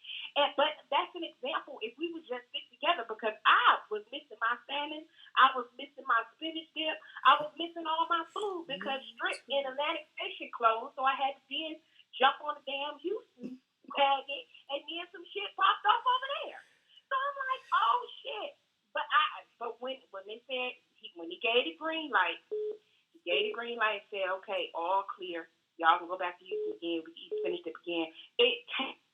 But that's an example. If we would just stick together, because I was missing my salmon, I was missing my spinach dip, I was missing all my food because Strip in Atlantic Station closed, so I had to then jump on the damn Houston wagon, and then some shit popped up over there. So I'm like, "Oh shit!" But when they said when he gave the green light. Gave the green light and said, "Okay, all clear. Y'all can go back to Houston again. We can eat spinach dip again." It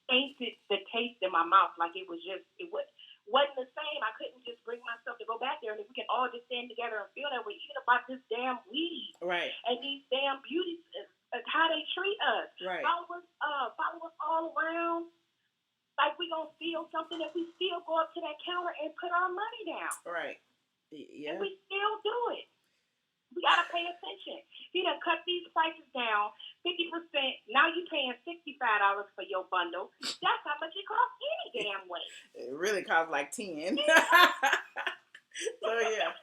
tainted the taste in my mouth. Like it wasn't the same. I couldn't just bring myself to go back there. And if we can all just stand together and feel that way, even about this damn weed. Right. And these damn beauties, how they treat us. Right. Follow us all around. Like we gonna steal something and we still go up to that counter and put our money down. Right. Yeah. And we still do it. We gotta pay attention. He done cut these prices down 50%. Now you paying $65 for your bundle. That's how much it costs any damn way. It really costs like 10. So yeah.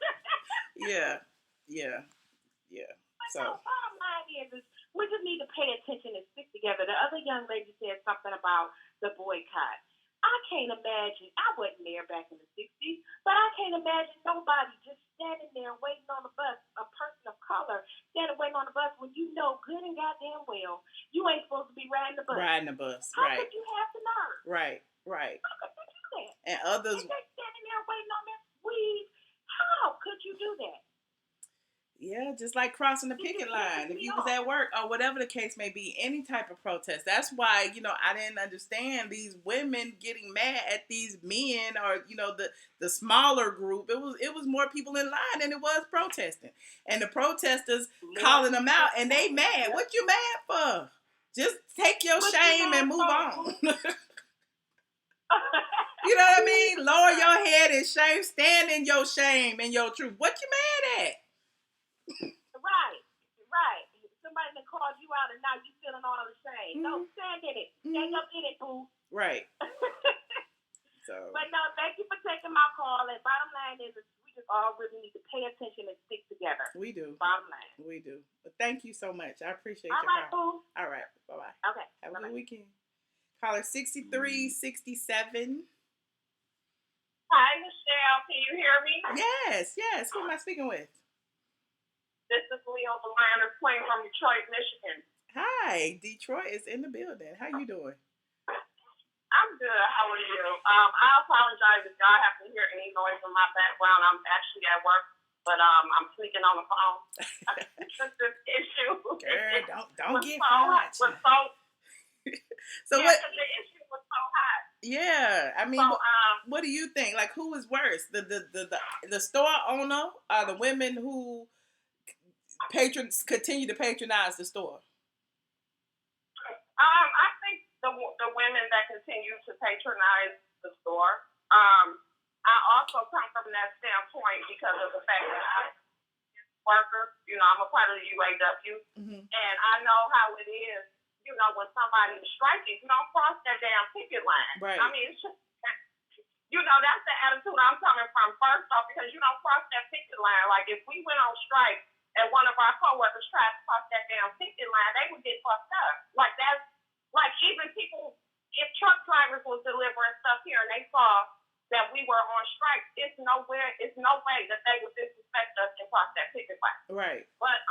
So bottom line is we just need to pay attention and stick together. The other young lady said something about the boycott. I can't imagine. I wasn't there back in the 60s, but I can't imagine nobody just standing there waiting on the bus, a person of color standing waiting on the bus when you know good and goddamn well you ain't supposed to be riding the bus. How could you have the nerve? Right. How could you do that? And others. And they standing there waiting on that weed. How could you do that? Yeah, just like crossing the picket line. If you was at work or whatever the case may be, any type of protest. That's why, I didn't understand these women getting mad at these men or, the smaller group. It was more people in line than it was protesting. And the protesters calling them out and they mad. What you mad for? Just take your shame and move on. You know what I mean? Lower your head in shame. Stand in your shame and your truth. What you mad at? Right. Somebody that called you out and now you feeling all the shame. No, stand in it. Stand up in it, boo. Right. But no, thank you for taking my call. And bottom line is we just all really need to pay attention and stick together. We do. Bottom line. We do. But thank you so much. I appreciate your call. Boo. All right. Bye-bye. Okay. Have a good weekend. Caller 6367. Hi, Michelle. Can you hear me? Yes. Who am I speaking with? This is Leo the Liner playing from Detroit, Michigan. Hi. Detroit is in the building. How you doing? I'm good. How are you? I apologize if y'all have to hear any noise in my background. I'm actually at work, but I'm speaking on the phone. It's just this issue. Girl, don't get hot. So what? The issue was so hot. Yeah, I mean, what do you think? Like, who is worse, the store owner or the women who continue to patronize the store? I think the women that continue to patronize the store. I also come from that standpoint because of the fact that I'm a worker. I'm a part of the UAW, and I know how it is. When somebody is striking, you don't cross that damn picket line. Right. I mean, it's just, that's the attitude I'm coming from first off, because you don't cross that picket line. Like, if we went on strike and one of our coworkers tried to cross that damn picket line, they would get fucked up. Like, that's, like, even people, if truck drivers was delivering stuff here and they saw that we were on strike, it's no way that they would disrespect us and cross that picket line. Right. But,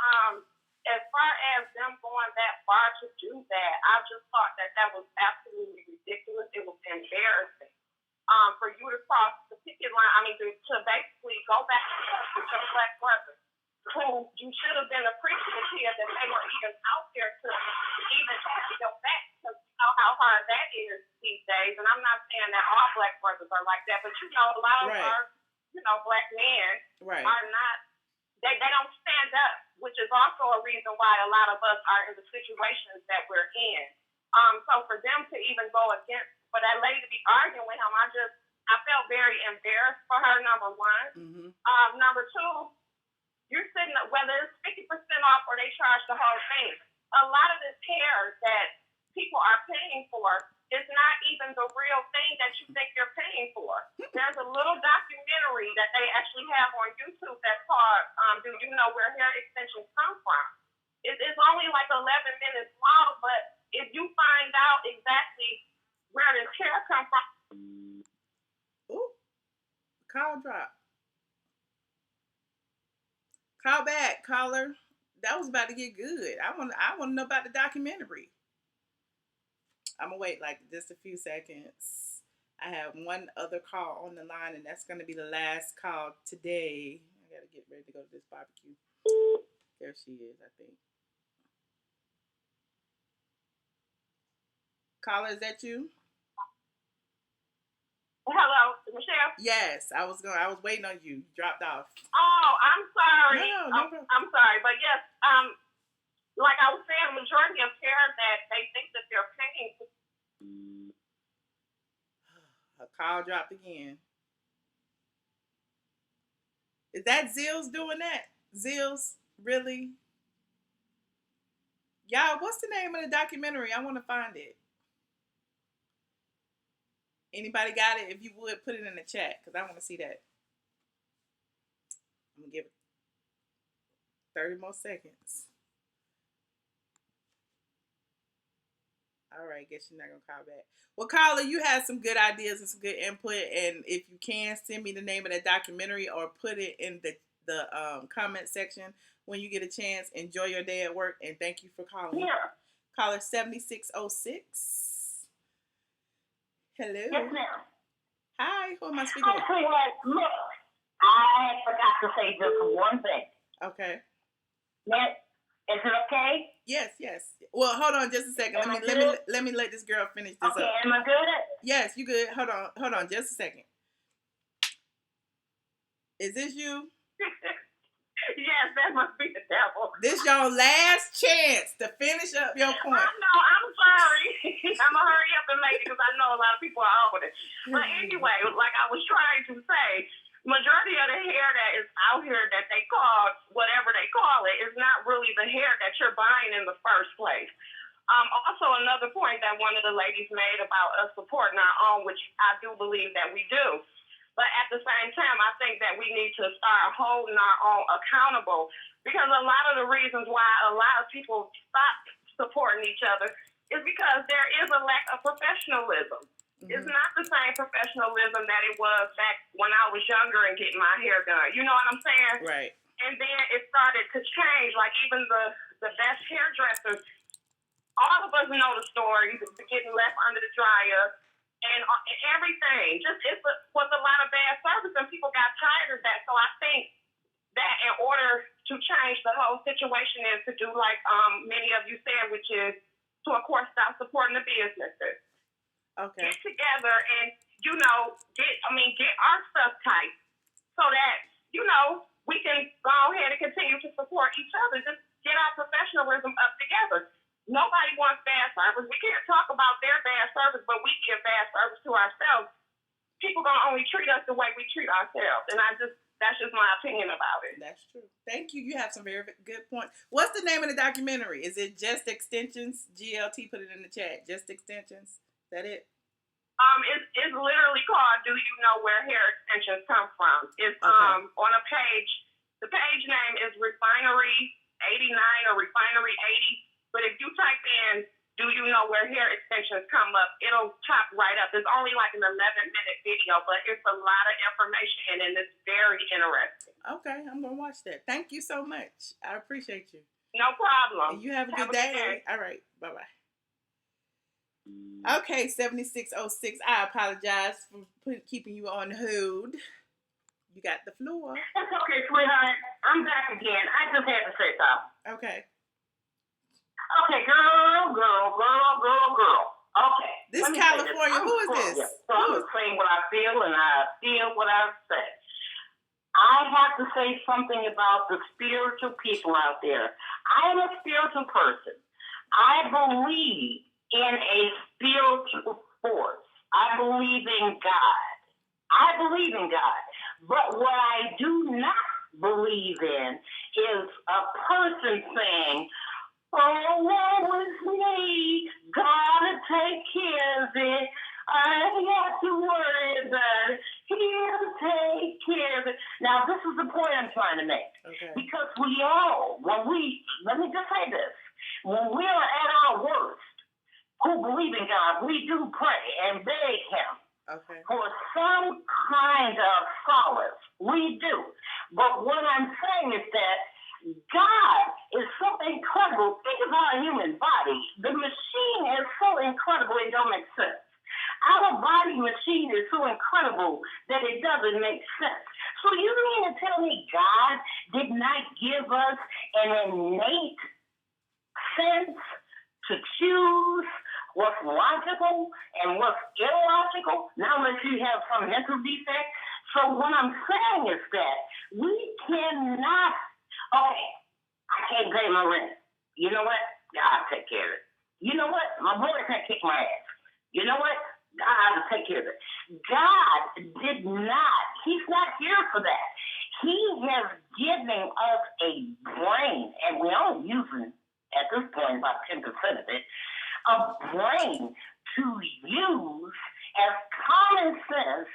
as far as them going that far to do that, I just thought that was absolutely ridiculous. It was embarrassing. For you to cross the picket line, to basically go back to your black brothers, who you should have been appreciative here that they were even out there to even have your back, because you know how hard that is these days. And I'm not saying that all black brothers are like that, but a lot of our, black men are not. They don't stand up, which is also a reason why a lot of us are in the situations that we're in. So for them to even go against, for that lady to be arguing with him, I felt very embarrassed for her, number one. Number two, you're sitting up, whether it's 50% off or they charge the whole thing. A lot of this hair that people are paying for is not even the real thing that you think you're paying for. There's a little documentary that they actually have on YouTube that's called Do You Know Where Hair Extensions Come From? It's only like 11 minutes long, but if you find out exactly where this hair come from. Ooh, call drop. Call back, caller. That was about to get good. I want to know about the documentary. I'm going to wait like just a few seconds. I have one other call on the line, and that's going to be the last call today. I got to get ready to go to this barbecue. There she is, I think. Caller, is that you? Hello, Michelle? Yes, I was waiting on you. You dropped off. Oh, I'm sorry. No problem. I'm sorry, but yes, like I was saying, the majority of hair that they think that they're paying. A call dropped again. Is that Zills doing that? Zills, really? Y'all, what's the name of the documentary? I want to find it. Anybody got it? If you would, put it in the chat, because I want to see that. I'm going to give it 30 more seconds. All right, guess you're not going to call back. Well, caller, you had some good ideas and some good input, and if you can, send me the name of that documentary or put it in the comment section when you get a chance. Enjoy your day at work, and thank you for calling. Yeah. Caller 7606. Hello. Yes, ma'am. Hi, who am I speaking Hi, with? sweetheart. Look, I forgot to say just one thing. Okay. Is it okay? Yes, yes. Well, hold on just a second. Am I Let good? me let this girl finish this Okay, up. am I good? Yes, you good. Hold on just a second. Is this you? Yes, that must be the devil. This your last chance to finish up your point. I know, I'm sorry. I'm going to hurry up and make it because I know a lot of people are over it. But anyway, like I was trying to say, majority of the hair that is out here that they call whatever they call it is not really the hair that you're buying in the first place. Also, another point that one of the ladies made about us supporting our own, which I do believe that we do. But at the same time, I think that we need to start holding our own accountable because a lot of the reasons why a lot of people stop supporting each other is because there is a lack of professionalism. Mm-hmm. It's not the same professionalism that it was back when I was younger and getting my hair done. You know what I'm saying? Right. And then it started to change. Like even the best hairdressers, all of us know the story, getting left under the dryer. And everything, it was a lot of bad service, and people got tired of that. So I think that in order to change the whole situation is to do like many of you said, which is to, of course, stop supporting the businesses. Okay. Get together and, get our stuff tight so that, we can go ahead and continue to support each other. Just get our professionalism up together. Nobody wants bad service. We can't talk about their bad service, but we give bad service to ourselves. People gonna only treat us the way we treat ourselves, and that's just my opinion about it. That's true. Thank you. You have some very good points. What's the name of the documentary? Is it Just Extensions? GLT put it in the chat. Just Extensions. Is that it? It's literally called "Do You Know Where Hair Extensions Come From?" It's on a page. The page name is Refinery 89 or Refinery 80. But if you type in, "Do you know where hair extensions come up?" it'll pop right up. It's only like an 11-minute video, but it's a lot of information and it's very interesting. Okay, I'm going to watch that. Thank you so much. I appreciate you. No problem. And you have a good day. All right. Bye-bye. Okay, 7606. I apologize for keeping you on hold. You got the floor. That's okay, sweetheart. I'm back again. I just had to say something. Okay. Okay, girl. Okay. This California, who is this? Yeah. So I'm just saying what I feel, and I feel what I say. I have to say something about the spiritual people out there. I am a spiritual person. I believe in a spiritual force. I believe in God. But what I do not believe in is a person saying, "Oh, woe is me, gotta take care of it. I ain't got to worry about it. He'll take care of it." Now, this is the point I'm trying to make. Okay. Because let me just say this. When we are at our worst, who believe in God, we do pray and beg Him. Okay. For some kind of solace. We do. But what I'm saying is that God is so incredible. Think about a human body. The machine is so incredible it don't make sense. Our body machine is so incredible that it doesn't make sense. So you mean to tell me God did not give us an innate sense to choose what's logical and what's illogical, not unless you have some mental defect? So what I'm saying is that we cannot, okay, I can't pay my rent. You know what? I'll take care of it. You know what? My boy can't kick my ass. You know what? I'll take care of it. God did not. He's not here for that. He has given us a brain, and we're only using, at this point, about 10% of it, a brain to use as common sense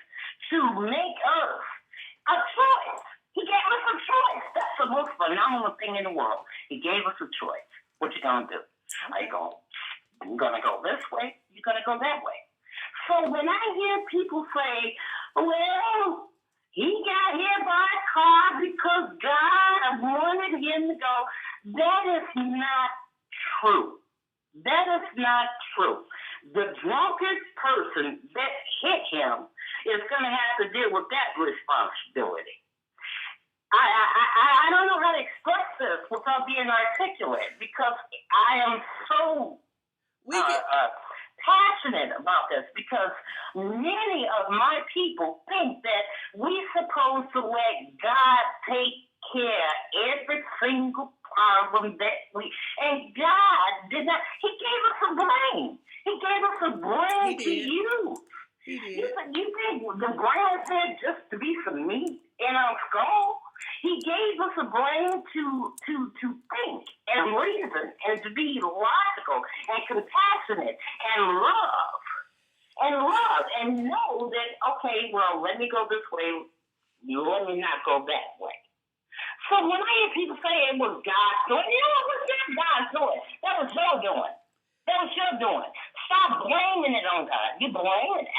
to make us a choice. He gave us a choice. That's the most phenomenal thing in the world. He gave us a choice. What you gonna do? Are you gonna go this way? You're gonna go that way. So when I hear people say, "Well, he got hit by a car because God wanted him to go," that is not true. That is not true. The drunkest person that hit him is going to have to deal with that responsibility. I don't know how to express this without about being articulate because I am so passionate about this because many of my people think that we're supposed to let God take care of every single problem that and God did not. He gave us a brain. He gave us a brain to use. He did. You think the brain said just to be some meat in our skull? He gave us a brain to think and reason and to be logical and compassionate and love and know that, okay, well, let me go this way, let me not go that way. So when I hear people say it was God's doing, it was not God's doing. That was your doing. That was your doing. Stop blaming it on God. You're blaming it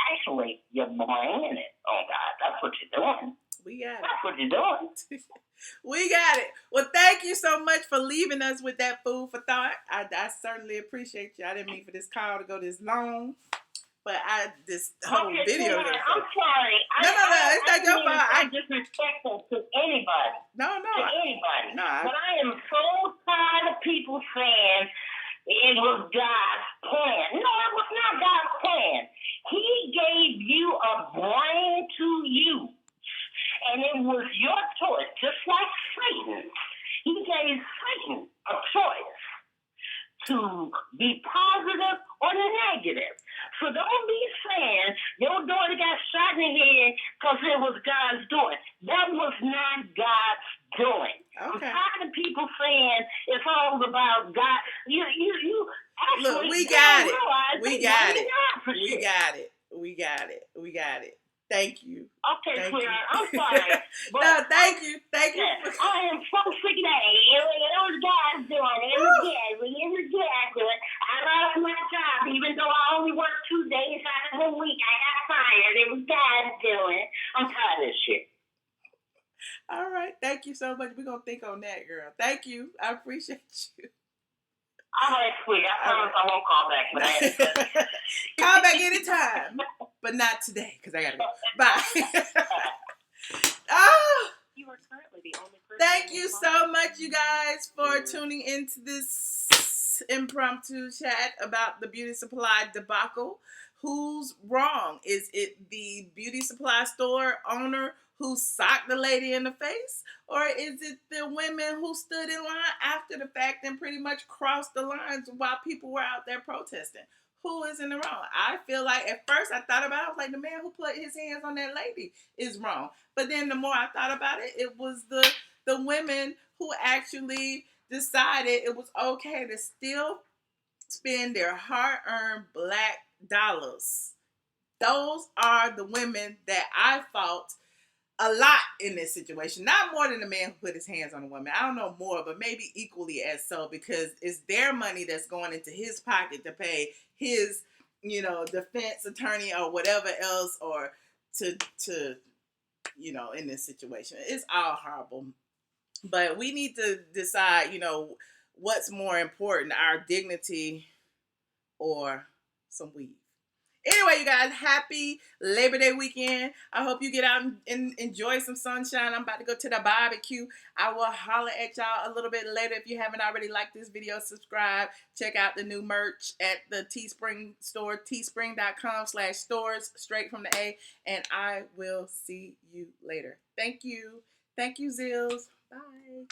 on God. That's what you're doing. We got it. That's what you're doing. We got it. Well, thank you so much for leaving us with that food for thought. I certainly appreciate you. I didn't mean for this call to go this long, but this whole video. I'm sorry. No, it's not your fault. I'm disrespectful to anybody. No. To anybody. No, but I am so tired of people saying it was God's plan. No, it was not God's plan. He gave you a brain to use. And it was your choice, just like Satan. He gave Satan a choice to be positive or negative. So don't be saying your daughter got shot in the head because it was God's doing. That was not God's doing. Okay. I'm tired of people saying it's all about God. You actually, look, we got it. We got it. Thank you. Okay, sweetheart. I'm sorry. No, thank you. I am so sick of that. It was God's doing. It was God's doing. I lost my job, even though I only worked 2 days out of the week. I got fired. It was God's doing. I'm tired of this shit. All right. Thank you so much. We're going to think on that, girl. Thank you. I appreciate you. All right, sweet. I promise I won't call back for that. Call back anytime, but not today because I got to go. Bye. Oh, You are currently the only person. thank you so much, you guys, for tuning into this impromptu chat about the beauty supply debacle. Who's wrong? Is it the beauty supply store owner who socked the lady in the face? Or is it the women who stood in line after the fact and pretty much crossed the lines while people were out there protesting? Who is in the wrong? I feel like at first I thought about it, I was like, the man who put his hands on that lady is wrong. But then the more I thought about it, it was the women who actually decided it was okay to still spend their hard-earned black dollars. Those are the women that I fought a lot in this situation. Not more than the man who put his hands on a woman. I don't know more, but maybe equally as so, because it's their money that's going into his pocket to pay his, defense attorney or whatever else, or to in this situation. It's all horrible. But we need to decide, what's more important, our dignity or some weed. Anyway, you guys, happy Labor Day weekend. I hope you get out and enjoy some sunshine. I'm about to go to the barbecue. I will holler at y'all a little bit later. If you haven't already liked this video, subscribe. Check out the new merch at the Teespring store, teespring.com/stores, straight from the A. And I will see you later. Thank you. Thank you, Zills. Bye.